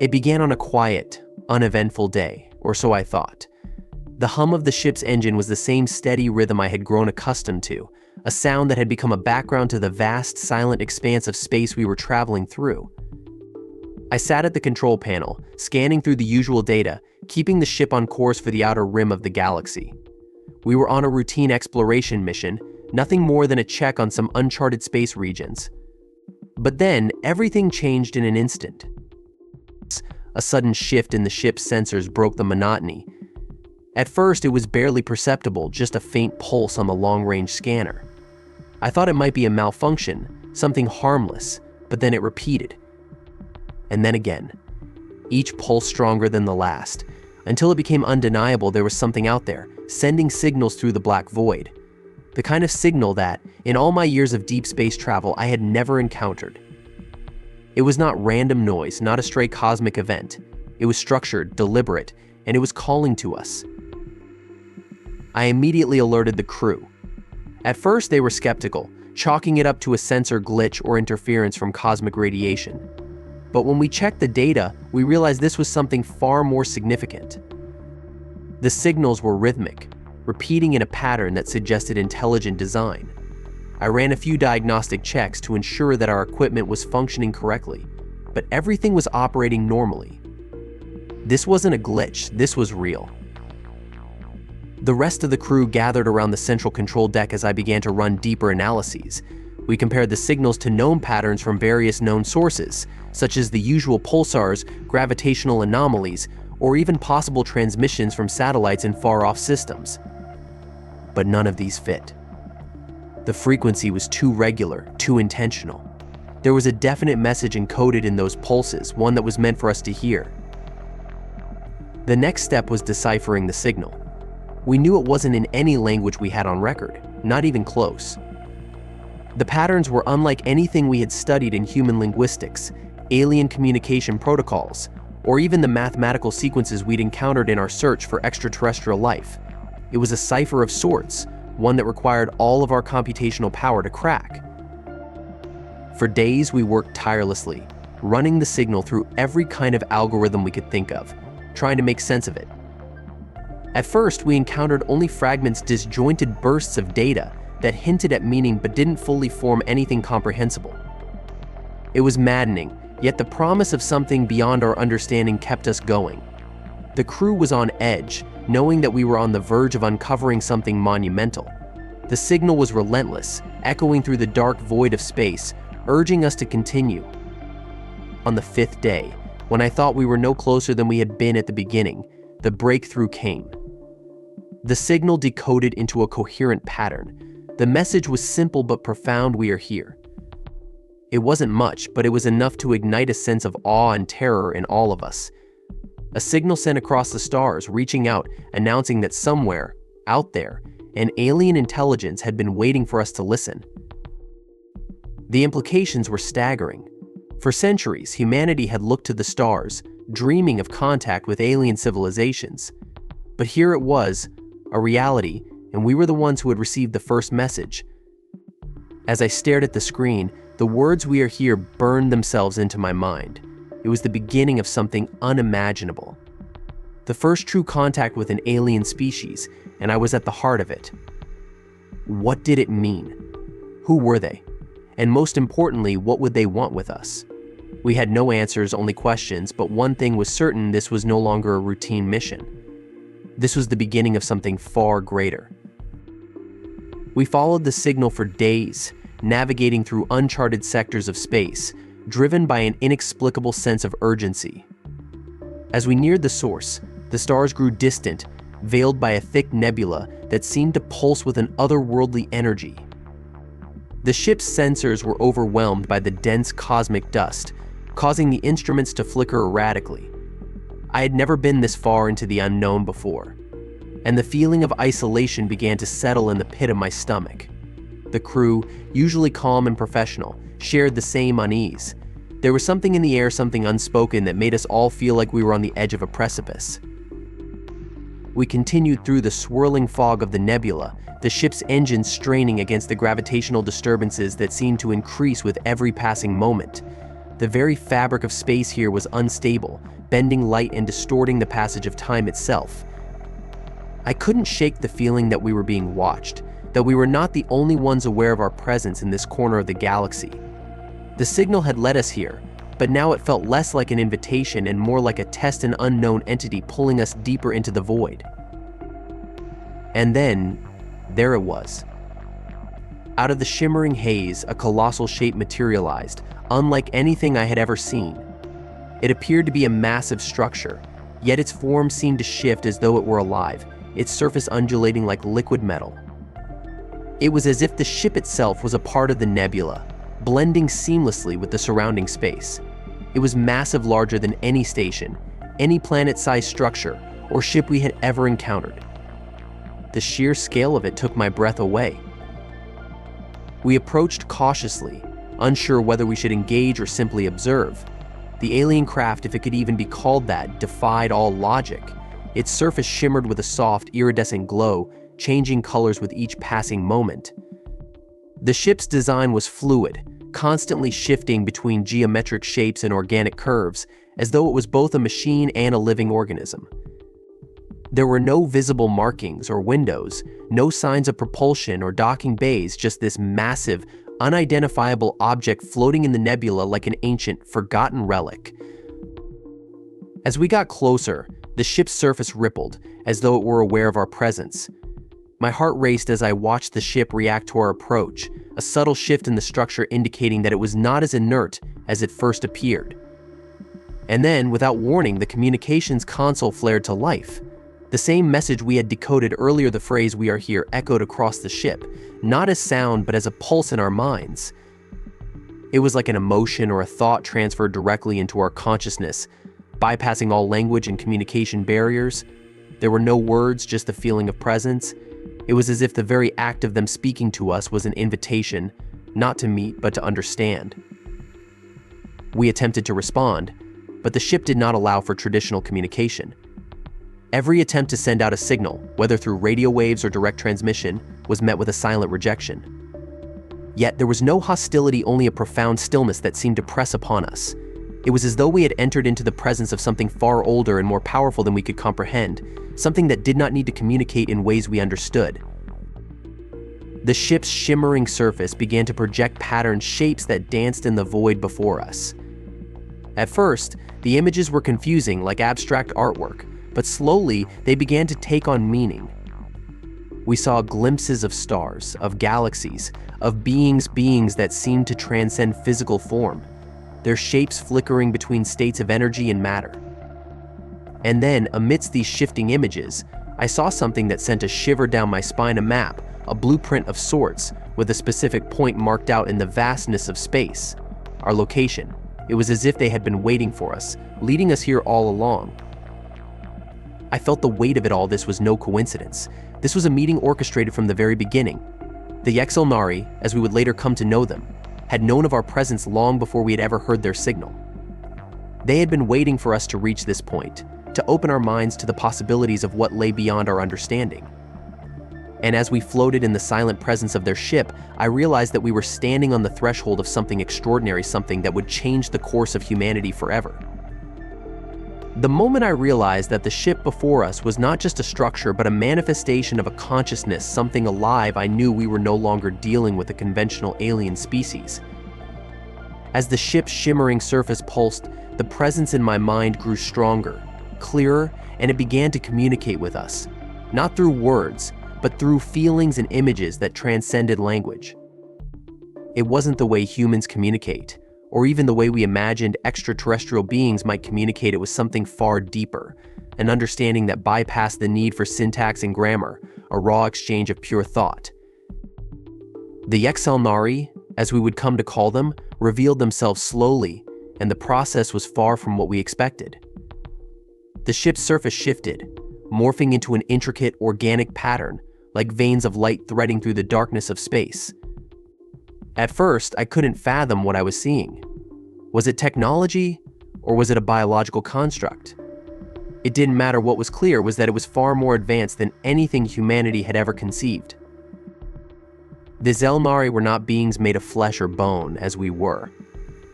It began on a quiet, uneventful day, or so I thought. The hum of the ship's engine was the same steady rhythm I had grown accustomed to, a sound that had become a background to the vast, silent expanse of space we were traveling through. I sat at the control panel, scanning through the usual data, keeping the ship on course for the outer rim of the galaxy. We were on a routine exploration mission, nothing more than a check on some uncharted space regions. But then, everything changed in an instant. A sudden shift in the ship's sensors broke the monotony. At first, it was barely perceptible, just a faint pulse on the long-range scanner. I thought it might be a malfunction, something harmless, but then it repeated. And then again, each pulse stronger than the last, until it became undeniable there was something out there, sending signals through the black void. The kind of signal that, in all my years of deep space travel, I had never encountered. It was not random noise, not a stray cosmic event. It was structured, deliberate, and it was calling to us. I immediately alerted the crew. At first, they were skeptical, chalking it up to a sensor glitch or interference from cosmic radiation. But when we checked the data, we realized this was something far more significant. The signals were rhythmic, repeating in a pattern that suggested intelligent design. I ran a few diagnostic checks to ensure that our equipment was functioning correctly, but everything was operating normally. This wasn't a glitch, this was real. The rest of the crew gathered around the central control deck as I began to run deeper analyses. We compared the signals to known patterns from various known sources, such as the usual pulsars, gravitational anomalies, or even possible transmissions from satellites in far-off systems. But none of these fit. The frequency was too regular, too intentional. There was a definite message encoded in those pulses, one that was meant for us to hear. The next step was deciphering the signal. We knew it wasn't in any language we had on record, not even close. The patterns were unlike anything we had studied in human linguistics, alien communication protocols, or even the mathematical sequences we'd encountered in our search for extraterrestrial life. It was a cipher of sorts, one that required all of our computational power to crack. For days, we worked tirelessly, running the signal through every kind of algorithm we could think of, trying to make sense of it. At first, we encountered only fragments, disjointed bursts of data that hinted at meaning but didn't fully form anything comprehensible. It was maddening, yet the promise of something beyond our understanding kept us going. The crew was on edge, knowing that we were on the verge of uncovering something monumental. The signal was relentless, echoing through the dark void of space, urging us to continue. On the fifth day, when I thought we were no closer than we had been at the beginning, the breakthrough came. The signal decoded into a coherent pattern. The message was simple but profound: we are here. It wasn't much, but it was enough to ignite a sense of awe and terror in all of us. A signal sent across the stars, reaching out, announcing that somewhere, out there, an alien intelligence had been waiting for us to listen. The implications were staggering. For centuries, humanity had looked to the stars, dreaming of contact with alien civilizations. But here it was, a reality, and we were the ones who had received the first message. As I stared at the screen, the words "we are here" burned themselves into my mind. It was the beginning of something unimaginable. The first true contact with an alien species, and I was at the heart of it. What did it mean? Who were they? And most importantly, what would they want with us? We had no answers, only questions, but one thing was certain: this was no longer a routine mission. This was the beginning of something far greater. We followed the signal for days, navigating through uncharted sectors of space, driven by an inexplicable sense of urgency. As we neared the source, the stars grew distant, veiled by a thick nebula that seemed to pulse with an otherworldly energy. The ship's sensors were overwhelmed by the dense cosmic dust, causing the instruments to flicker erratically. I had never been this far into the unknown before, and the feeling of isolation began to settle in the pit of my stomach. The crew, usually calm and professional, shared the same unease. There was something in the air, something unspoken, that made us all feel like we were on the edge of a precipice. We continued through the swirling fog of the nebula, the ship's engine straining against the gravitational disturbances that seemed to increase with every passing moment. The very fabric of space here was unstable, bending light and distorting the passage of time itself. I couldn't shake the feeling that we were being watched, that we were not the only ones aware of our presence in this corner of the galaxy. The signal had led us here, but now it felt less like an invitation and more like a test, an unknown entity pulling us deeper into the void. And then, there it was. Out of the shimmering haze, a colossal shape materialized, unlike anything I had ever seen. It appeared to be a massive structure, yet its form seemed to shift as though it were alive, its surface undulating like liquid metal. It was as if the ship itself was a part of the nebula, blending seamlessly with the surrounding space. It was massive, larger than any station, any planet-sized structure, or ship we had ever encountered. The sheer scale of it took my breath away. We approached cautiously, unsure whether we should engage or simply observe. The alien craft, if it could even be called that, defied all logic. Its surface shimmered with a soft, iridescent glow, changing colors with each passing moment. The ship's design was fluid, constantly shifting between geometric shapes and organic curves, as though it was both a machine and a living organism. There were no visible markings or windows, no signs of propulsion or docking bays, just this massive, unidentifiable object floating in the nebula like an ancient, forgotten relic. As we got closer, the ship's surface rippled, as though it were aware of our presence. My heart raced as I watched the ship react to our approach, a subtle shift in the structure indicating that it was not as inert as it first appeared. And then, without warning, the communications console flared to life. The same message we had decoded earlier, the phrase "we are here," echoed across the ship, not as sound but as a pulse in our minds. It was like an emotion or a thought transferred directly into our consciousness, bypassing all language and communication barriers. There were no words, just the feeling of presence. It was as if the very act of them speaking to us was an invitation, not to meet, but to understand. We attempted to respond, but the ship did not allow for traditional communication. Every attempt to send out a signal, whether through radio waves or direct transmission, was met with a silent rejection. Yet there was no hostility, only a profound stillness that seemed to press upon us. It was as though we had entered into the presence of something far older and more powerful than we could comprehend, something that did not need to communicate in ways we understood. The ship's shimmering surface began to project patterned shapes that danced in the void before us. At first, the images were confusing, like abstract artwork, but slowly they began to take on meaning. We saw glimpses of stars, of galaxies, of beings that seemed to transcend physical form, their shapes flickering between states of energy and matter. And then, amidst these shifting images, I saw something that sent a shiver down my spine, a map, a blueprint of sorts, with a specific point marked out in the vastness of space. Our location. It was as if they had been waiting for us, leading us here all along. I felt the weight of it all. This was no coincidence. This was a meeting orchestrated from the very beginning. The Xel'Nari, as we would later come to know them, had known of our presence long before we had ever heard their signal. They had been waiting for us to reach this point, to open our minds to the possibilities of what lay beyond our understanding. And as we floated in the silent presence of their ship, I realized that we were standing on the threshold of something extraordinary, something that would change the course of humanity forever. The moment I realized that the ship before us was not just a structure, but a manifestation of a consciousness, something alive, I knew we were no longer dealing with a conventional alien species. As the ship's shimmering surface pulsed, the presence in my mind grew stronger, clearer, and it began to communicate with us, not through words, but through feelings and images that transcended language. It wasn't the way humans communicate, or even the way we imagined extraterrestrial beings might communicate. It was something far deeper, an understanding that bypassed the need for syntax and grammar, a raw exchange of pure thought. The Xel'Nari, as we would come to call them, revealed themselves slowly, and the process was far from what we expected. The ship's surface shifted, morphing into an intricate organic pattern, like veins of light threading through the darkness of space. At first, I couldn't fathom what I was seeing. Was it technology, or was it a biological construct? It didn't matter. What was clear was that it was far more advanced than anything humanity had ever conceived. The Xel'Nari were not beings made of flesh or bone, as we were.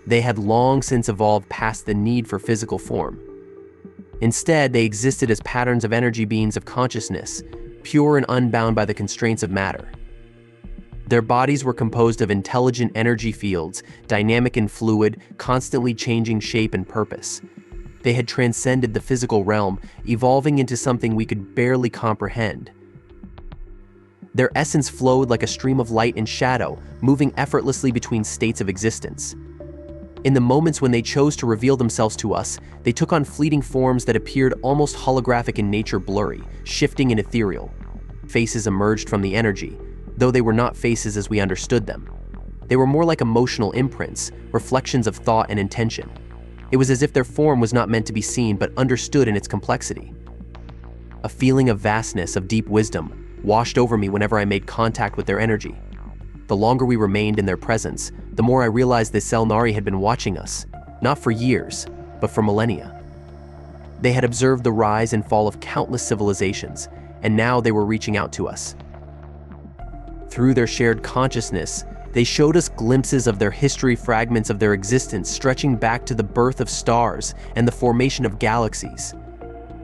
They had long since evolved past the need for physical form. Instead, they existed as patterns of energy beings of consciousness, pure and unbound by the constraints of matter. Their bodies were composed of intelligent energy fields, dynamic and fluid, constantly changing shape and purpose. They had transcended the physical realm, evolving into something we could barely comprehend. Their essence flowed like a stream of light and shadow, moving effortlessly between states of existence. In the moments when they chose to reveal themselves to us, they took on fleeting forms that appeared almost holographic in nature, blurry, shifting and ethereal. Faces emerged from the energy, though they were not faces as we understood them. They were more like emotional imprints, reflections of thought and intention. It was as if their form was not meant to be seen but understood in its complexity. A feeling of vastness, of deep wisdom, washed over me whenever I made contact with their energy. The longer we remained in their presence, the more I realized the Xel'Nari had been watching us, not for years, but for millennia. They had observed the rise and fall of countless civilizations, and now they were reaching out to us. Through their shared consciousness, they showed us glimpses of their history, fragments of their existence stretching back to the birth of stars and the formation of galaxies.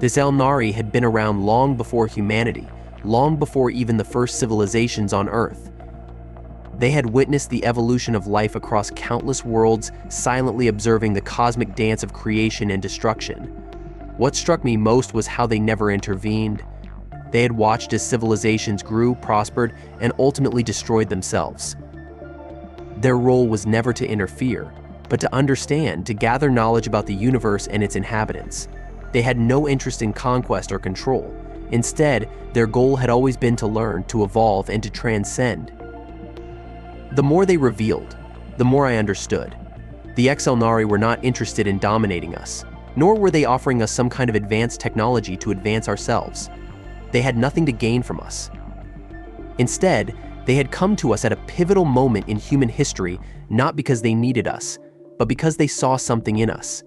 The Xel'Nari had been around long before humanity, long before even the first civilizations on Earth. They had witnessed the evolution of life across countless worlds, silently observing the cosmic dance of creation and destruction. What struck me most was how they never intervened. They had watched as civilizations grew, prospered, and ultimately destroyed themselves. Their role was never to interfere, but to understand, to gather knowledge about the universe and its inhabitants. They had no interest in conquest or control. Instead, their goal had always been to learn, to evolve, and to transcend. The more they revealed, the more I understood. The Xel'Nari were not interested in dominating us, nor were they offering us some kind of advanced technology to advance ourselves. They had nothing to gain from us. Instead, they had come to us at a pivotal moment in human history, not because they needed us, but because they saw something in us,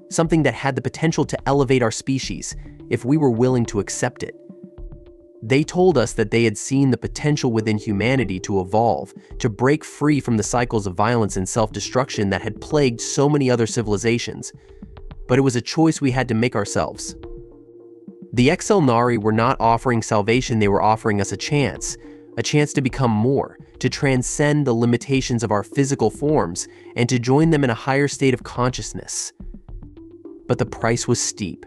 something that had the potential to elevate our species if we were willing to accept it. They told us that they had seen the potential within humanity to evolve, to break free from the cycles of violence and self-destruction that had plagued so many other civilizations. But it was a choice we had to make ourselves. The Xel'Nari were not offering salvation, they were offering us a chance to become more, to transcend the limitations of our physical forms, and to join them in a higher state of consciousness. But the price was steep.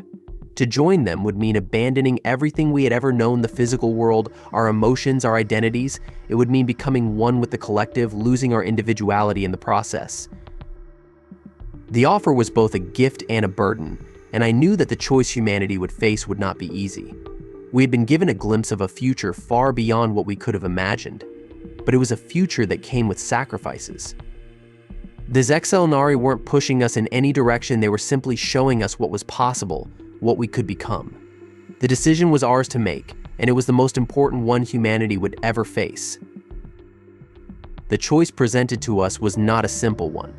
To join them would mean abandoning everything we had ever known, the physical world, our emotions, our identities. It would mean becoming one with the collective, losing our individuality in the process. The offer was both a gift and a burden, and I knew that the choice humanity would face would not be easy. We had been given a glimpse of a future far beyond what we could have imagined, but it was a future that came with sacrifices. The Xel'Nari weren't pushing us in any direction, they were simply showing us what was possible, what we could become. The decision was ours to make, and it was the most important one humanity would ever face. The choice presented to us was not a simple one.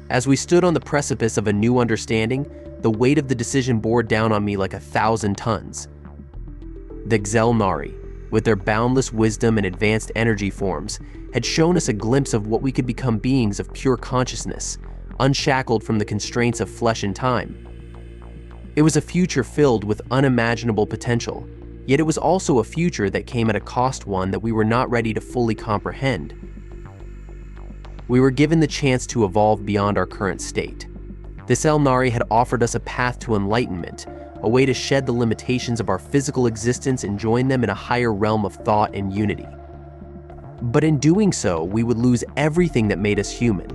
As we stood on the precipice of a new understanding, the weight of the decision bore down on me like 1,000 tons. The Xel'Nari, with their boundless wisdom and advanced energy forms, had shown us a glimpse of what we could become, beings of pure consciousness, unshackled from the constraints of flesh and time. It was a future filled with unimaginable potential, yet it was also a future that came at a cost, one that we were not ready to fully comprehend. We were given the chance to evolve beyond our current state. The Xel'Nari had offered us a path to enlightenment, a way to shed the limitations of our physical existence and join them in a higher realm of thought and unity. But in doing so, we would lose everything that made us human.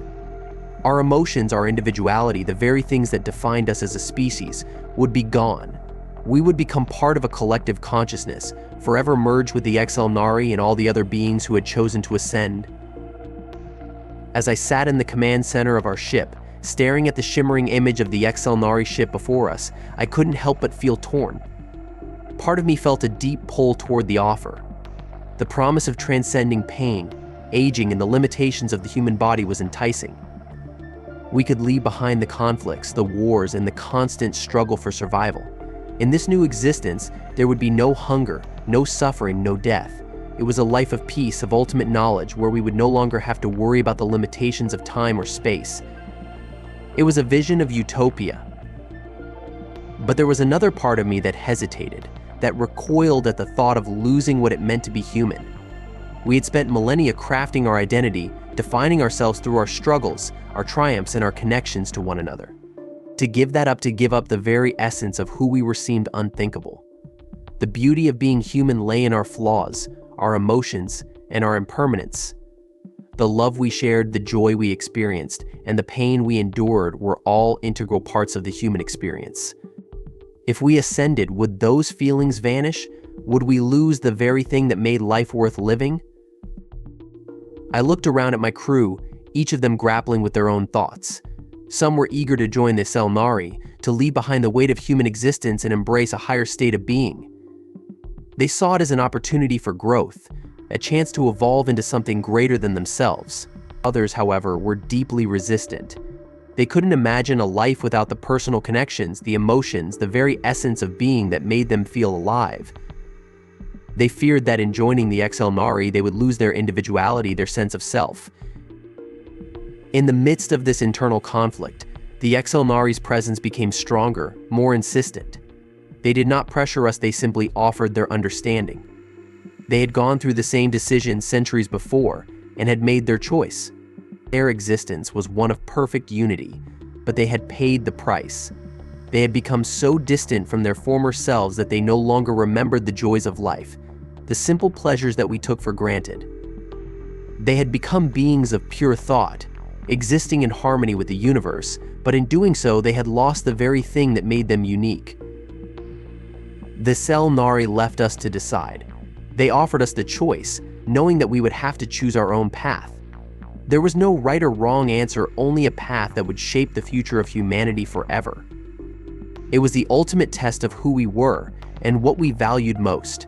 Our emotions, our individuality, the very things that defined us as a species, would be gone. We would become part of a collective consciousness, forever merged with the Xel'Nari and all the other beings who had chosen to ascend. As I sat in the command center of our ship, staring at the shimmering image of the Xel'Nari ship before us, I couldn't help but feel torn. Part of me felt a deep pull toward the offer. The promise of transcending pain, aging, and the limitations of the human body was enticing. We could leave behind the conflicts, the wars, and the constant struggle for survival. In this new existence, there would be no hunger, no suffering, no death. It was a life of peace, of ultimate knowledge, where we would no longer have to worry about the limitations of time or space. It was a vision of utopia. But there was another part of me that hesitated, that recoiled at the thought of losing what it meant to be human. We had spent millennia crafting our identity, defining ourselves through our struggles, our triumphs, and our connections to one another. To give that up, to give up the very essence of who we were, seemed unthinkable. The beauty of being human lay in our flaws, our emotions, and our impermanence. The love we shared, the joy we experienced, and the pain we endured were all integral parts of the human experience. If we ascended, would those feelings vanish? Would we lose the very thing that made life worth living? I looked around at my crew, each of them grappling with their own thoughts. Some were eager to join the Xel'Nari, to leave behind the weight of human existence and embrace a higher state of being. They saw it as an opportunity for growth, a chance to evolve into something greater than themselves. Others, however, were deeply resistant. They couldn't imagine a life without the personal connections, the emotions, the very essence of being that made them feel alive. They feared that in joining the Xel'Nari, they would lose their individuality, their sense of self. In the midst of this internal conflict, the Xel'Nari's presence became stronger, more insistent. They did not pressure us, they simply offered their understanding. They had gone through the same decisions centuries before and had made their choice. Their existence was one of perfect unity, but they had paid the price. They had become so distant from their former selves that they no longer remembered the joys of life, the simple pleasures that we took for granted. They had become beings of pure thought, existing in harmony with the universe, but in doing so, they had lost the very thing that made them unique. The Xel'Nari left us to decide. They offered us the choice, knowing that we would have to choose our own path. There was no right or wrong answer, only a path that would shape the future of humanity forever. It was the ultimate test of who we were and what we valued most.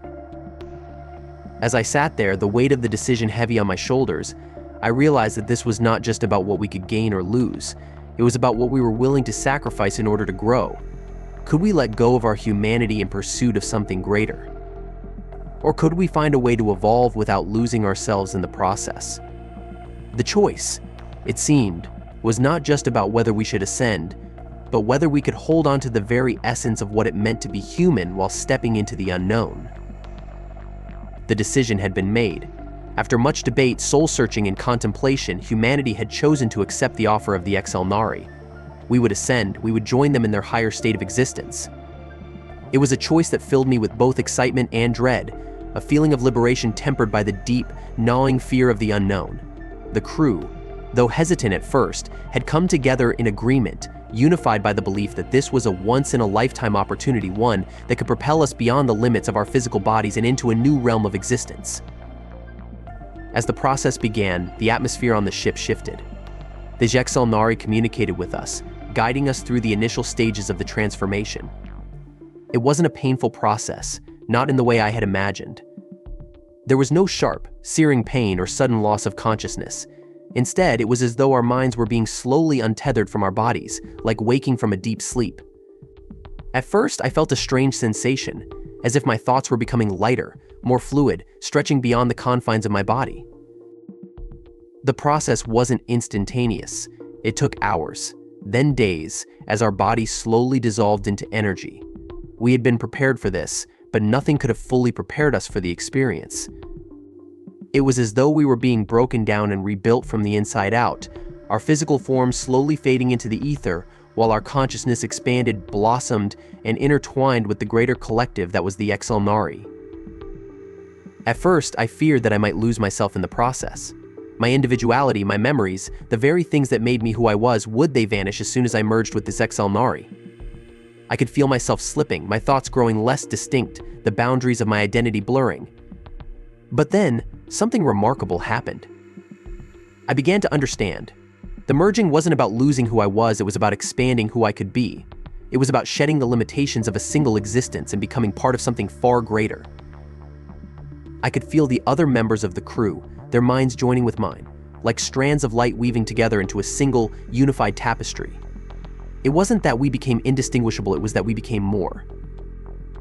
As I sat there, the weight of the decision heavy on my shoulders, I realized that this was not just about what we could gain or lose. It was about what we were willing to sacrifice in order to grow. Could we let go of our humanity in pursuit of something greater? Or could we find a way to evolve without losing ourselves in the process? The choice, it seemed, was not just about whether we should ascend, but whether we could hold on to the very essence of what it meant to be human while stepping into the unknown. The decision had been made. After much debate, soul-searching, and contemplation, humanity had chosen to accept the offer of the Xel'Nari. We would ascend, we would join them in their higher state of existence. It was a choice that filled me with both excitement and dread, a feeling of liberation tempered by the deep, gnawing fear of the unknown. The crew, though hesitant at first, had come together in agreement, unified by the belief that this was a once-in-a-lifetime opportunity, one that could propel us beyond the limits of our physical bodies and into a new realm of existence. As the process began, the atmosphere on the ship shifted. The Xel'Nari communicated with us, guiding us through the initial stages of the transformation. It wasn't a painful process, not in the way I had imagined. There was no sharp, searing pain or sudden loss of consciousness. Instead, it was as though our minds were being slowly untethered from our bodies, like waking from a deep sleep. At first, I felt a strange sensation, as if my thoughts were becoming lighter, more fluid, stretching beyond the confines of my body. The process wasn't instantaneous. It took hours, then days, as our bodies slowly dissolved into energy. We had been prepared for this, but nothing could have fully prepared us for the experience. It was as though we were being broken down and rebuilt from the inside out, our physical forms slowly fading into the ether, while our consciousness expanded, blossomed, and intertwined with the greater collective that was the Xel'Nari. At first, I feared that I might lose myself in the process. My individuality, my memories, the very things that made me who I was, would they vanish as soon as I merged with this Xel'Nari? I could feel myself slipping, my thoughts growing less distinct, the boundaries of my identity blurring. But then, something remarkable happened. I began to understand. The merging wasn't about losing who I was, it was about expanding who I could be. It was about shedding the limitations of a single existence and becoming part of something far greater. I could feel the other members of the crew, their minds joining with mine, like strands of light weaving together into a single, unified tapestry. It wasn't that we became indistinguishable, it was that we became more.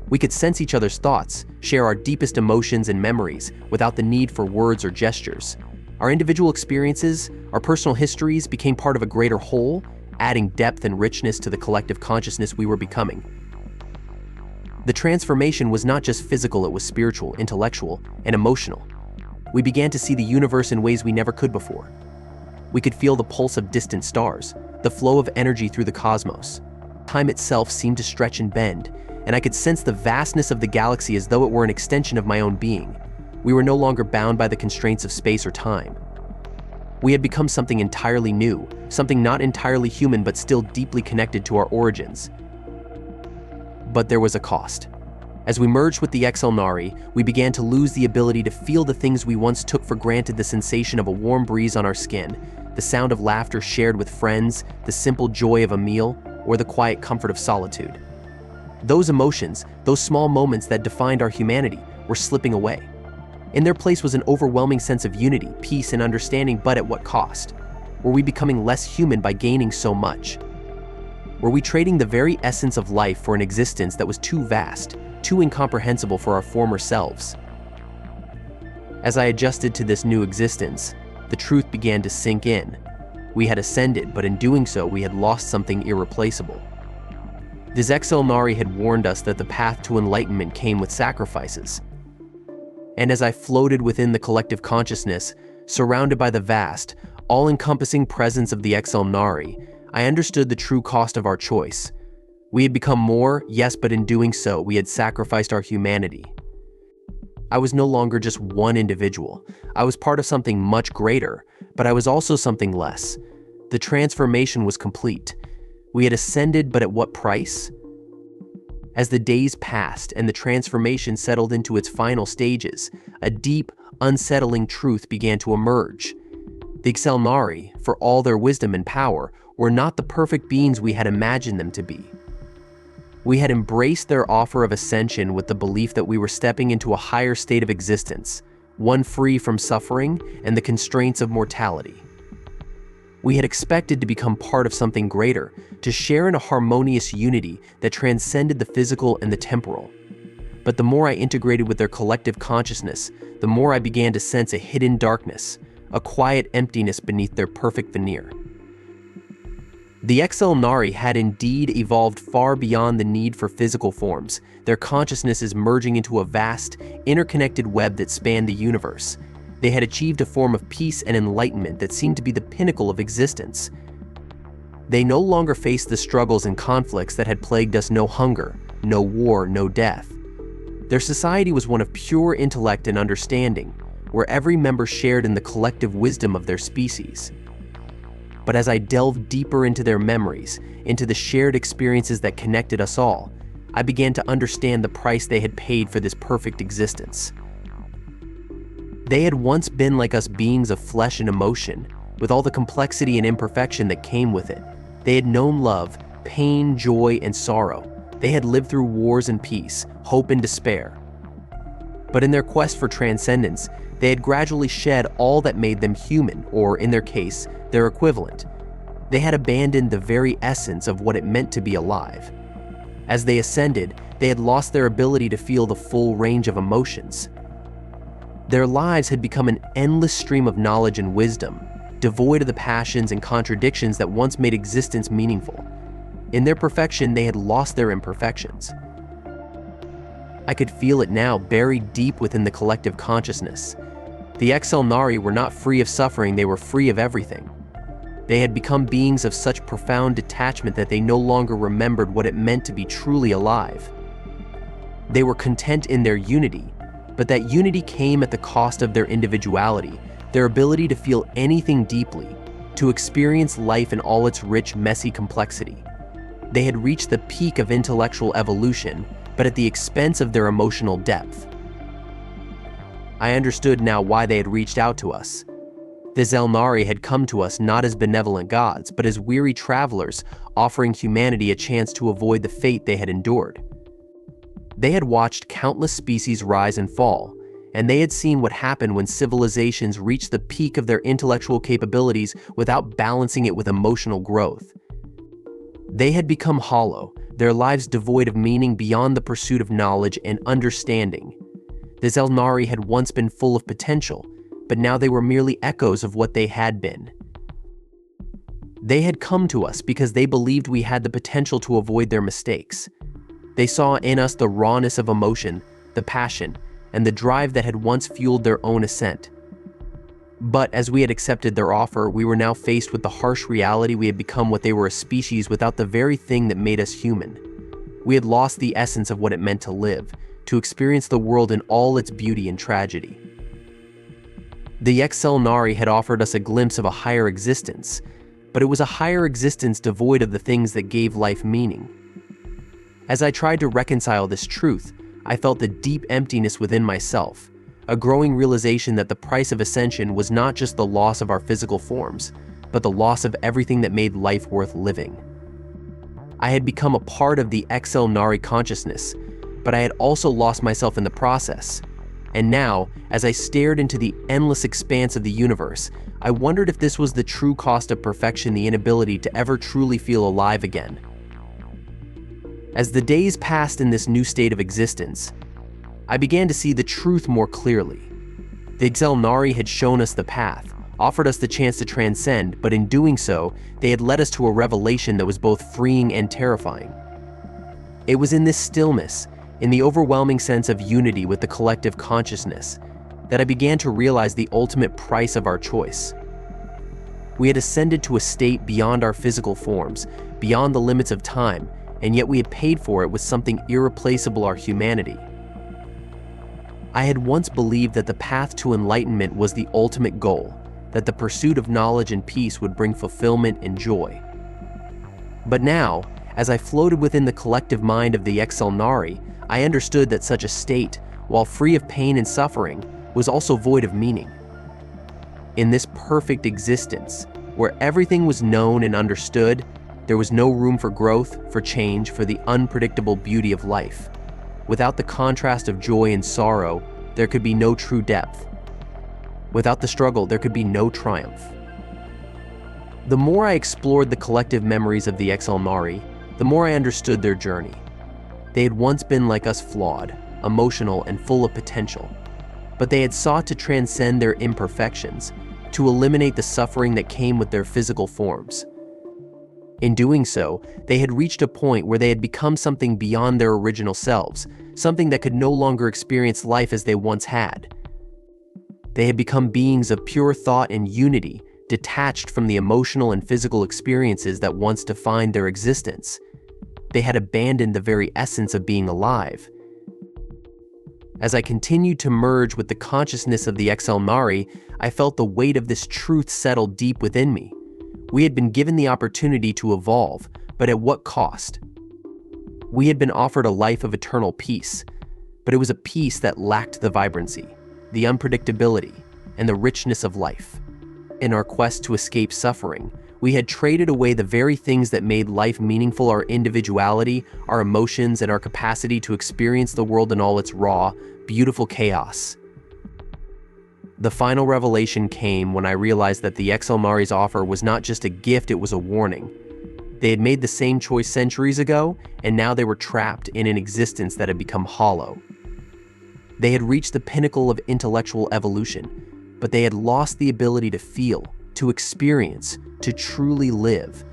We could sense each other's thoughts, share our deepest emotions and memories without the need for words or gestures. Our individual experiences, our personal histories became part of a greater whole, adding depth and richness to the collective consciousness we were becoming. The transformation was not just physical, it was spiritual, intellectual, and emotional. We began to see the universe in ways we never could before. We could feel the pulse of distant stars, the flow of energy through the cosmos. Time itself seemed to stretch and bend, and I could sense the vastness of the galaxy as though it were an extension of my own being. We were no longer bound by the constraints of space or time. We had become something entirely new, something not entirely human but still deeply connected to our origins. But there was a cost. As we merged with the Xel'Nari, we began to lose the ability to feel the things we once took for granted: the sensation of a warm breeze on our skin, the sound of laughter shared with friends, the simple joy of a meal, or the quiet comfort of solitude. Those emotions, those small moments that defined our humanity, were slipping away. In their place was an overwhelming sense of unity, peace, and understanding, but at what cost? Were we becoming less human by gaining so much? Were we trading the very essence of life for an existence that was too vast, too incomprehensible for our former selves? As I adjusted to this new existence, the truth began to sink in. We had ascended, but in doing so, we had lost something irreplaceable. The Xel'Nari had warned us that the path to enlightenment came with sacrifices. And as I floated within the collective consciousness, surrounded by the vast, all-encompassing presence of the Xel'Nari, I understood the true cost of our choice. We had become more, yes, but in doing so, we had sacrificed our humanity. I was no longer just one individual. I was part of something much greater, but I was also something less. The transformation was complete. We had ascended, but at what price? As the days passed and the transformation settled into its final stages, a deep, unsettling truth began to emerge. The Xel'Nari, for all their wisdom and power, were not the perfect beings we had imagined them to be. We had embraced their offer of ascension with the belief that we were stepping into a higher state of existence, one free from suffering and the constraints of mortality. We had expected to become part of something greater, to share in a harmonious unity that transcended the physical and the temporal. But the more I integrated with their collective consciousness, the more I began to sense a hidden darkness, a quiet emptiness beneath their perfect veneer. The Xel'Nari had indeed evolved far beyond the need for physical forms. Their consciousness is merging into a vast, interconnected web that spanned the universe. They had achieved a form of peace and enlightenment that seemed to be the pinnacle of existence. They no longer faced the struggles and conflicts that had plagued us: no hunger, no war, no death. Their society was one of pure intellect and understanding, where every member shared in the collective wisdom of their species. But as I delved deeper into their memories, into the shared experiences that connected us all, I began to understand the price they had paid for this perfect existence. They had once been like us, beings of flesh and emotion, with all the complexity and imperfection that came with it. They had known love, pain, joy, and sorrow. They had lived through wars and peace, hope and despair. But in their quest for transcendence, they had gradually shed all that made them human, or in their case, their equivalent. They had abandoned the very essence of what it meant to be alive. As they ascended, they had lost their ability to feel the full range of emotions. Their lives had become an endless stream of knowledge and wisdom, devoid of the passions and contradictions that once made existence meaningful. In their perfection, they had lost their imperfections. I could feel it now, buried deep within the collective consciousness. The Xel'Nari were not free of suffering, they were free of everything. They had become beings of such profound detachment that they no longer remembered what it meant to be truly alive. They were content in their unity, but that unity came at the cost of their individuality, their ability to feel anything deeply, to experience life in all its rich, messy complexity. They had reached the peak of intellectual evolution, but at the expense of their emotional depth. I understood now why they had reached out to us. The Xel'Nari had come to us not as benevolent gods, but as weary travelers, offering humanity a chance to avoid the fate they had endured. They had watched countless species rise and fall, and they had seen what happened when civilizations reached the peak of their intellectual capabilities without balancing it with emotional growth. They had become hollow, their lives devoid of meaning beyond the pursuit of knowledge and understanding. The Xel'Nari had once been full of potential, but now they were merely echoes of what they had been. They had come to us because they believed we had the potential to avoid their mistakes. They saw in us the rawness of emotion, the passion, and the drive that had once fueled their own ascent. But as we had accepted their offer, we were now faced with the harsh reality we had become what they were, a species without the very thing that made us human. We had lost the essence of what it meant to live, to experience the world in all its beauty and tragedy. The Xel'Nari had offered us a glimpse of a higher existence, but it was a higher existence devoid of the things that gave life meaning. As I tried to reconcile this truth, I felt the deep emptiness within myself, a growing realization that the price of ascension was not just the loss of our physical forms, but the loss of everything that made life worth living. I had become a part of the Xel'Nari consciousness, but I had also lost myself in the process. And now, as I stared into the endless expanse of the universe, I wondered if this was the true cost of perfection, the inability to ever truly feel alive again. As the days passed in this new state of existence, I began to see the truth more clearly. The Xel'Nari had shown us the path, offered us the chance to transcend, but in doing so, they had led us to a revelation that was both freeing and terrifying. It was in this stillness, in the overwhelming sense of unity with the collective consciousness, that I began to realize the ultimate price of our choice. We had ascended to a state beyond our physical forms, beyond the limits of time, and yet we had paid for it with something irreplaceable: our humanity. I had once believed that the path to enlightenment was the ultimate goal, that the pursuit of knowledge and peace would bring fulfillment and joy. But now, as I floated within the collective mind of the Xel'Nari, I understood that such a state, while free of pain and suffering, was also void of meaning. In this perfect existence, where everything was known and understood, there was no room for growth, for change, for the unpredictable beauty of life. Without the contrast of joy and sorrow, there could be no true depth. Without the struggle, there could be no triumph. The more I explored the collective memories of the Xel'Nari, the more I understood their journey. They had once been like us, flawed, emotional, and full of potential. But they had sought to transcend their imperfections, to eliminate the suffering that came with their physical forms. In doing so, they had reached a point where they had become something beyond their original selves, something that could no longer experience life as they once had. They had become beings of pure thought and unity, detached from the emotional and physical experiences that once defined their existence. They had abandoned the very essence of being alive. As I continued to merge with the consciousness of the Xel'Nari, I felt the weight of this truth settle deep within me. We had been given the opportunity to evolve, but at what cost? We had been offered a life of eternal peace, but it was a peace that lacked the vibrancy, the unpredictability, and the richness of life. In our quest to escape suffering, we had traded away the very things that made life meaningful: our individuality, our emotions, and our capacity to experience the world in all its raw, beautiful chaos. The final revelation came when I realized that the Xel'Nari's offer was not just a gift, it was a warning. They had made the same choice centuries ago, and now they were trapped in an existence that had become hollow. They had reached the pinnacle of intellectual evolution, but they had lost the ability to feel, to experience, to truly live.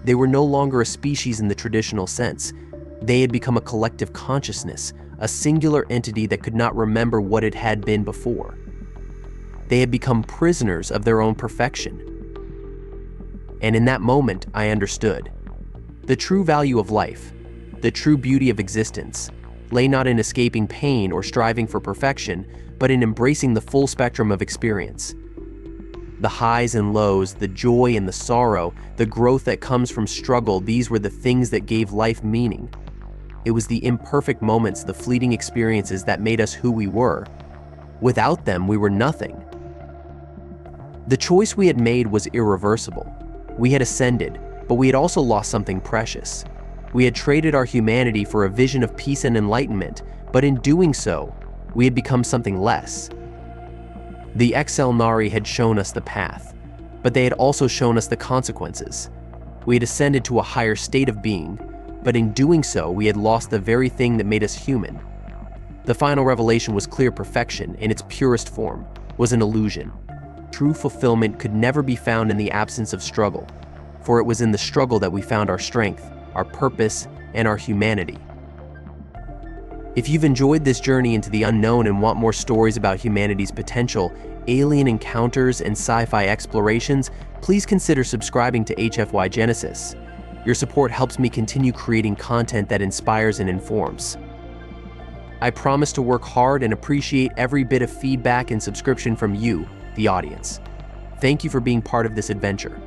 They were no longer a species in the traditional sense. They had become a collective consciousness, a singular entity that could not remember what it had been before. They had become prisoners of their own perfection. And in that moment, I understood. The true value of life, the true beauty of existence, lay not in escaping pain or striving for perfection, but in embracing the full spectrum of experience. The highs and lows, the joy and the sorrow, the growth that comes from struggle, these were the things that gave life meaning. It was the imperfect moments, the fleeting experiences that made us who we were. Without them, we were nothing. The choice we had made was irreversible. We had ascended, but we had also lost something precious. We had traded our humanity for a vision of peace and enlightenment, but in doing so, we had become something less. The Xel'Nari had shown us the path, but they had also shown us the consequences. We had ascended to a higher state of being, but in doing so, we had lost the very thing that made us human. The final revelation was clear perfection, in its purest form, was an illusion. True fulfillment could never be found in the absence of struggle, for it was in the struggle that we found our strength, our purpose, and our humanity. If you've enjoyed this journey into the unknown and want more stories about humanity's potential, alien encounters, and sci-fi explorations, please consider subscribing to HFY Genesis. Your support helps me continue creating content that inspires and informs. I promise to work hard and appreciate every bit of feedback and subscription from you, the audience. Thank you for being part of this adventure.